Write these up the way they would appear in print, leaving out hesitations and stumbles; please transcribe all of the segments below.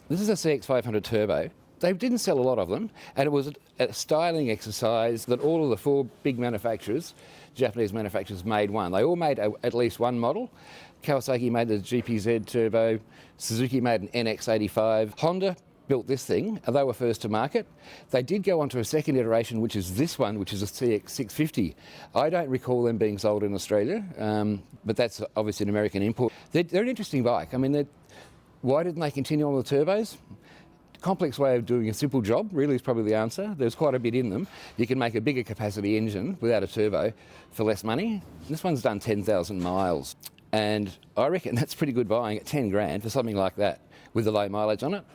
This is a CX500 Turbo. They didn't sell a lot of them, and it was a styling exercise that all of the four big manufacturers, Japanese manufacturers, made one. They all made at least one model. Kawasaki made the GPZ Turbo, Suzuki made an NX85, Honda built this thing, and they were first to market. They did go on to a second iteration, which is this one, which is a CX650. I don't recall them being sold in Australia, but that's obviously an American import. They're an interesting bike. I mean, why didn't they continue on with turbos? Complex way of doing a simple job really is probably the answer. There's quite a bit in them. You can make a bigger capacity engine without a turbo for less money. This one's done 10,000 miles, and I reckon that's pretty good buying at 10 grand for something like that with the low mileage on it.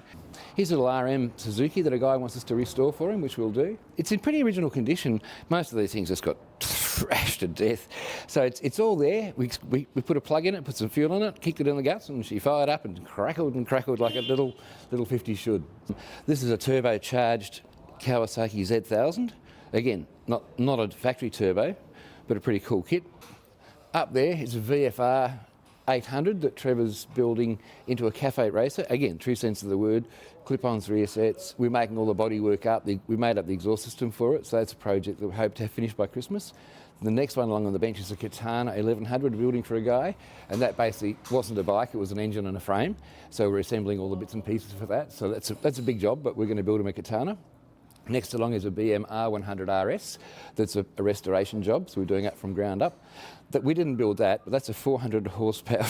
Here's a little RM Suzuki that a guy wants us to restore for him, which we'll do. It's in pretty original condition. Most of these things just got thrashed to death. So it's all there. We put a plug in it, put some fuel in it, kicked it in the guts, and she fired up and crackled like a little 50 should. This is a turbocharged Kawasaki Z1000. Again, not a factory turbo, but a pretty cool kit. Up there is a VFR 800 that Trevor's building into a cafe racer. Again, true sense of the word, clip-ons, rear sets. We're making all the bodywork up. We made up the exhaust system for it, so that's a project that we hope to have finished by Christmas. The next one along on the bench is a Katana 1100 we're building for a guy, and that basically wasn't a bike, it was an engine and a frame. So we're assembling all the bits and pieces for that. So that's a big job, but we're going to build him a Katana. Next along is a BM R100 RS. That's a restoration job, so we're doing that from ground up. We didn't build that, but that's a 410 horsepower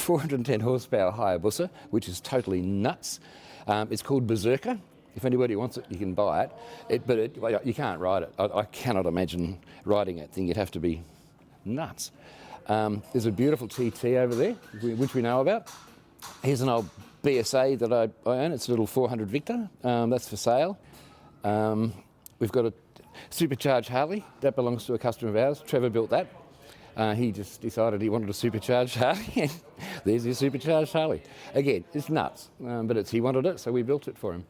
Hayabusa, which is totally nuts. It's called Berserker. If anybody wants it, you can buy it. But you can't ride it. I cannot imagine riding that thing. You'd have to be nuts. There's a beautiful TT over there, which we know about. Here's an old BSA that I own. It's a little 400 Victor. That's for sale. We've got a SuperCharged Harley. That belongs to a customer of ours. Trevor built that. He just decided he wanted a SuperCharged Harley, and there's your SuperCharged Harley. Again, it's nuts, but he wanted it, so we built it for him.